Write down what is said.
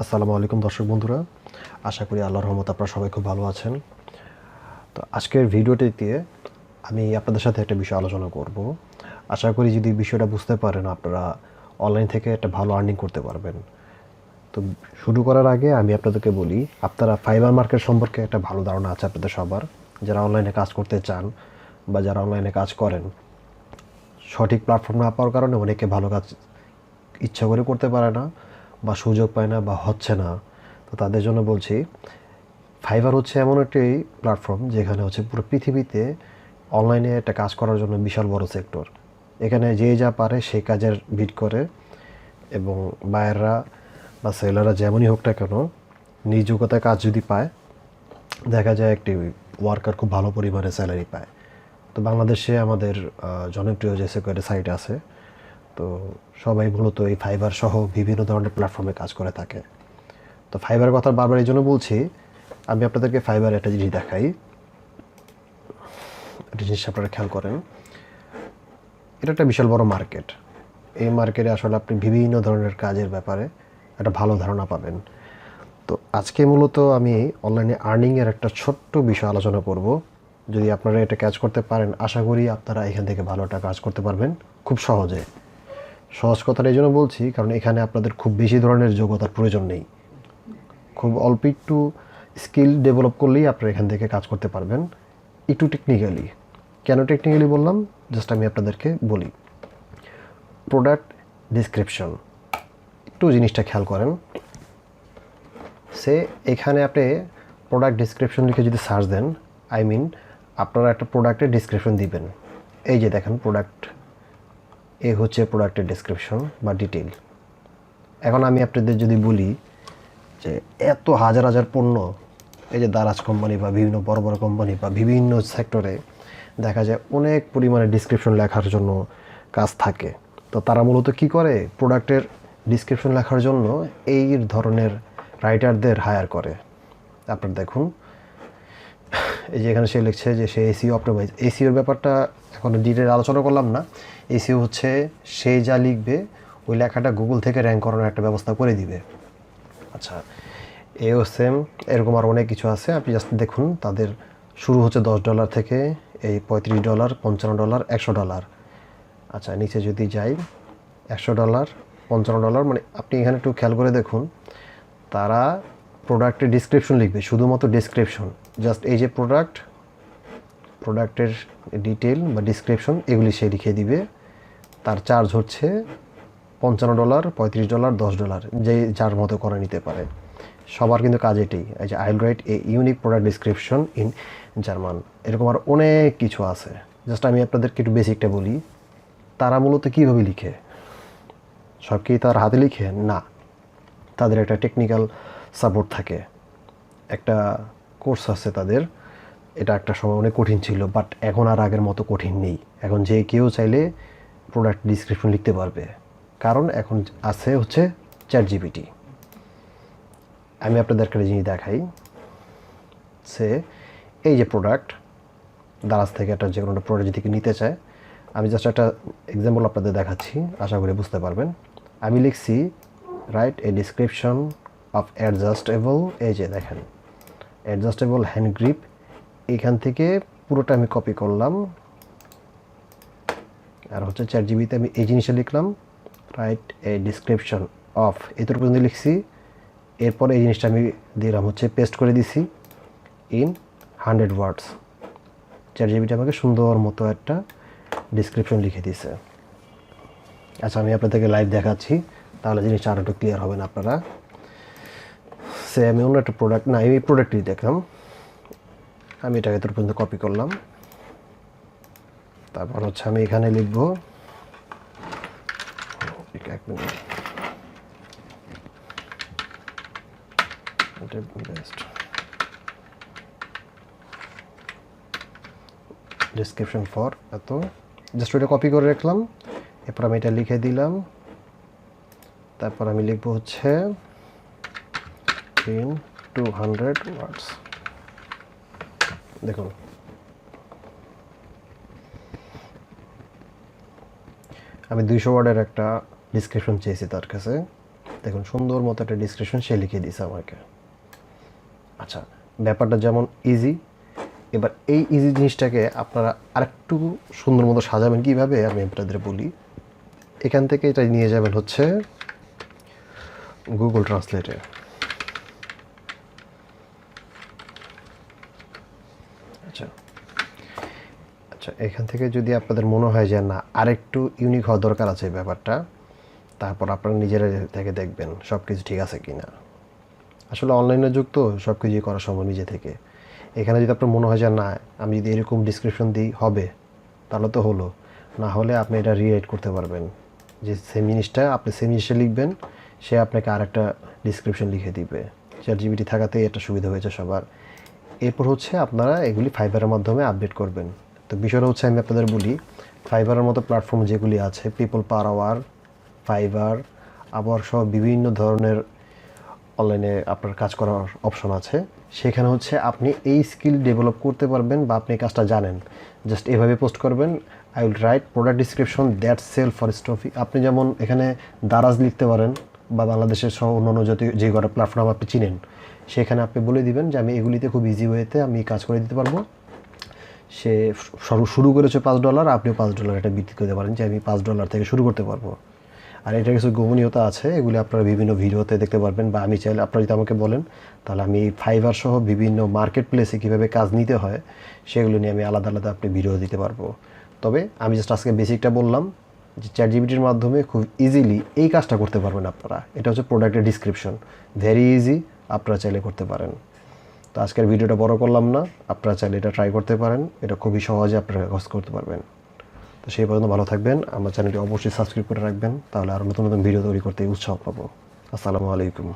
আসসালামু আলাইকুম দর্শক বন্ধুরা, আশা করি আল্লাহর রহমতে আপনারা সবাই খুব ভালো আছেন। তো আজকের ভিডিওটিতে আমি আপনাদের সাথে একটা বিষয় আলোচনা করব। আশা করি যদি বিষয়টা বুঝতে পারেন আপনারা অনলাইন থেকে একটা ভালো আর্নিং করতে পারবেন। তো শুরু করার আগে আমি আপনাদেরকে বলি, আপনারা ফাইবার মার্কেট সম্পর্কে একটা ভালো ধারণা আছে আপনাদের সবার, যারা অনলাইনে কাজ করতে চান বা যারা অনলাইনে কাজ করেন। সঠিক প্ল্যাটফর্ম না পাওয়ার কারণে অনেকে ভালো কাজ ইচ্ছা করে করতে পারে না বা সুযোগ পায় না বা হচ্ছে না। তো তাদের জন্য বলছি, ফাইবার হচ্ছে এমন একটি প্ল্যাটফর্ম যেখানে হচ্ছে পুরো পৃথিবীতে অনলাইনে একটা কাজ করার জন্য বিশাল বড় সেক্টর। এখানে যে যা পারে সেই কাজের বিড করে, এবং বায়াররা বা সেলাররা যেমনই হোক না কেন নিজ যোগ্যতায় কাজ যদি পায়, দেখা যায় একটি ওয়ার্কার খুব ভালো পরিমাণে স্যালারি পায়। তো বাংলাদেশে আমাদের জনপ্রিয় যে সিকিউরিটি সাইট আছে, তো সবাই মূলত এই ফাইবার সহ বিভিন্ন ধরনের প্ল্যাটফর্মে কাজ করে থাকে। তো ফাইবারের কথা বারবার এই জন্য বলছি, আমি আপনাদেরকে ফাইবার একটা জিনিস দেখাই, একটা জিনিস আপনারা খেয়াল করেন। এটা একটা বিশাল বড় মার্কেট। এই মার্কেটে আসলে আপনি বিভিন্ন ধরনের কাজের ব্যাপারে একটা ভালো ধারণা পাবেন। তো আজকে মূলত আমি অনলাইনে আর্নিংয়ের একটা ছোট্ট বিষয় আলোচনা করব। যদি আপনারা এটা কাজ করতে পারেন, আশা করি আপনারা এখান থেকে ভালো একটা কাজ করতে পারবেন খুব সহজে। সহজ কথাটা এই জন্য বলছি কারণ এখানে আপনাদের খুব বেশি ধরনের যোগ্যতার প্রয়োজন নেই। খুব অল্প একটু স্কিল ডেভেলপ করলেই আপনারা এখান থেকে কাজ করতে পারবেন। একটু টেকনিক্যালি, কেন টেকনিক্যালি বললাম জাস্ট আমি আপনাদেরকে বলি। প্রোডাক্ট ডিসক্রিপশন, একটু জিনিসটা খেয়াল করেন। এখানে আপনি প্রোডাক্ট ডিসক্রিপশন লিখে যদি সার্চ দেন, আপনারা একটা প্রোডাক্টের ডিসক্রিপশন দিবেন। এই যে দেখেন প্রোডাক্ট, এ হচ্ছে প্রোডাক্টের ডিসক্রিপশন বা ডিটেল। এখন আমি আপনাদের যদি বলি যে এত হাজার হাজার পণ্য, এই যে দারাজ কোম্পানি বা বিভিন্ন বড় বড় কোম্পানি বা বিভিন্ন সেক্টরে দেখা যায় অনেক পরিমাণে ডিসক্রিপশন লেখার জন্য কাজ থাকে। তো তারা মূলত কি করে, প্রোডাক্টের ডিসক্রিপশন লেখার জন্য এই ধরনের রাইটারদের হায়ার করে। আপনার দেখুন, এই যে এখানে সে লিখছে যে সে এসিও অপটিমাইজ। এসিওর ব্যাপারটা এখন ডিটেল আলোচনা করলাম না। এসিও হচ্ছে সে যা লিখবে ওই লেখাটা গুগল থেকে র্যাঙ্ক করানোর একটা ব্যবস্থা করে দিবে। আচ্ছা, এও সেম, এরকম আর অনেক কিছু আছে। আপনি জাস্ট দেখুন, তাদের শুরু হচ্ছে $10 থেকে, এই $35, $55, $100। আচ্ছা, নিচে যদি যাই, $100, $55, মানে আপনি এখানে একটু খেয়াল করে দেখুন, তারা প্রোডাক্টের ডিসক্রিপশন লিখবে, শুধুমাত্র ডিসক্রিপশন, জাস্ট এই যে প্রোডাক্টের ডিটেল বা ডিসক্রিপশন এগুলি সে লিখে দিবে। তার চার্জ হচ্ছে $55, $35, $10, যে যার মতো করে নিতে পারে। সবার কিন্তু কাজ এটাই, এই যে I will write a unique product description in German. এরকম আর অনেক কিছু আছে। জাস্ট আমি আপনাদেরকে একটু বেসিকটা বলি। তারা মূলত কীভাবে লিখে, সব কি তার হাতে লিখে না, তাদের একটা টেকনিক্যাল সাপোর্ট থাকে, একটা কোর্স আছে তাদের। এটা একটা সময় অনেক কঠিন ছিল, বাট এখন আর আগের মতো কঠিন নেই। এখন যে কেউ চাইলে প্রোডাক্ট ডিসক্রিপশন লিখতে পারবে, কারণ এখন আছে হচ্ছে চ্যাটজিপিটি। আমি আপনাদেরকে একটা জিনিস দেখাই। এই যে প্রোডাক্ট, দারাজ থেকে একটা যে কোনো একটা প্রোডাক্ট যদি নিতে চায়, আমি জাস্ট একটা এক্সাম্পল আপনাদের দেখাচ্ছি, আশা করি বুঝতে পারবেন। আমি লিখছি write a description of adjustable, এই যে দেখেন অ্যাডজাস্টেবল হ্যান্ড গ্রিপ, এখান থেকে পুরোটা আমি কপি করলাম, আর হচ্ছে চ্যাটজিপিটিতে আমি এই জিনিসটা লিখলাম, রাইট এ ডিসক্রিপশন অফ, এতটুকু পর্যন্ত লিখছি। এরপরে এই জিনিসটা আমি দিলাম হচ্ছে পেস্ট করে দিছি ইন 100 ওয়ার্ডস। চ্যাটজিপিটি আমাকে সুন্দর মতো একটা ডিসক্রিপশন লিখে দিয়েছে। আচ্ছা, আমি আপনাদেরকে লাইভ দেখাচ্ছি, তাহলে জিনিসটা আরও একটু ক্লিয়ার হবেন আপনারা। আমি অন্য একটা প্রোডাক্ট, না এই প্রোডাক্টটি দেখলাম, আমি এটাকে এত পর্যন্ত কপি করলাম। তারপর হচ্ছে আমি এখানে লিখব, এক মিনিট, বেস্ট ডিসক্রিপশন ফর এত, জাস্ট ওইটা কপি করে রাখলাম। এরপর আমি এটা লিখে দিলাম। তারপর আমি লিখব হচ্ছে ইন 200 ওয়ার্ডস। দেখুন, আমি 200 ওয়ার্ডের একটা ডিসক্রিপশন চেয়েছি তার কাছে, দেখুন সুন্দর মতো একটা ডিসক্রিপশন সে লিখে দিয়েছে আমাকে। আচ্ছা, ব্যাপারটা যেমন ইজি, এবার এই ইজি জিনিসটাকে আপনারা আরেকটু সুন্দর মতো সাজাবেন কীভাবে আমি আপনাদের বলি। এখান থেকে এটা নিয়ে যাবেন হচ্ছে গুগল ট্রান্সলেটে। আচ্ছা আচ্ছা, এখান থেকে যদি আপনাদের মনে হয় যে না আরেকটু ইউনিক হওয়া দরকার আছে ব্যাপারটা, তারপর আপনারা নিজেরা থেকে দেখবেন সব কিছু ঠিক আছে কি না। আসলে অনলাইনের যুগ তো সব কিছুই করা সম্ভব নিজে থেকে। এখানে যদি আপনার মনে হয় যে না আমি যদি এরকম ডিসক্রিপশন দিই হবে, তাহলে তো হলো, না হলে আপনি এটা রিরাইট করতে পারবেন, যে সেম জিনিসটা আপনি সেম জিনিসটা লিখবেন, সে আপনাকে আরেকটা ডিসক্রিপশন লিখে দিবে। চ্যাটজিপিটি থাকাতেই এটা সুবিধা হয়েছে সবার। এরপর হচ্ছে আপনারা এগুলি ফাইবারের মাধ্যমে আপডেট করবেন। তো বিষয়টা হচ্ছে আমি আপনাদের বলি, ফাইবারের মতো প্ল্যাটফর্ম যেগুলি আছে, পিপল পার আওয়ার, ফাইবার, আবার সব বিভিন্ন ধরনের অনলাইনে আপনার কাজ করার অপশন আছে। সেখানে হচ্ছে আপনি এই স্কিল ডেভেলপ করতে পারবেন বা আপনি এই কাজটা জানেন। জাস্ট এভাবে পোস্ট করবেন, I will write product description that sell for stuffy. আপনি যেমন এখানে দারাজ লিখতে পারেন বা বাংলাদেশের সহ অন্যান্য জাতীয় যে কটা প্ল্যাটফর্ম আপনি চিনেন, সেখানে আপনি বলে দিবেন যে আমি এগুলিতে খুব ইজি ওয়েতে আমি কাজ করে দিতে পারবো। সে শুরু করেছে $5, আপনিও $5 এটা বিক্রি করতে পারেন যে আমি $5 থেকে শুরু করতে পারবো। আর এটা কিছু গোপনীয়তা আছে, এগুলি আপনারা বিভিন্ন ভিডিওতে দেখতে পারবেন, বা আমি চাইলে আপনারা যদি আমাকে বলেন তাহলে আমি ফাইবার সহ বিভিন্ন মার্কেট প্লেসে কীভাবে কাজ নিতে হয় সেগুলো নিয়ে আমি আলাদা আলাদা আপনি ভিডিও দিতে পারবো। তবে আমি জাস্ট আজকে বেসিকটা বললাম যে চ্যাটজিপিটির মাধ্যমে খুব ইজিলি এই কাজটা করতে পারবেন আপনারা। এটা হচ্ছে প্রোডাক্টের ডিসক্রিপশন, ভেরি ইজি, আপনারা চাইলে করতে পারেন। তো আজকের ভিডিওটা বড় করলাম না, আপনারা চাইলে এটা ট্রাই করতে পারেন, এটা খুবই সহজে আপনারা কাজ করতে পারবেন। তো সেই পর্যন্ত ভালো থাকবেন, আমার চ্যানেলটি অবশ্যই সাবস্ক্রাইব করে রাখবেন, তাহলে আরও নতুন নতুন ভিডিও তৈরি করতে উৎসাহ পাবো। আসসালামু আলাইকুম।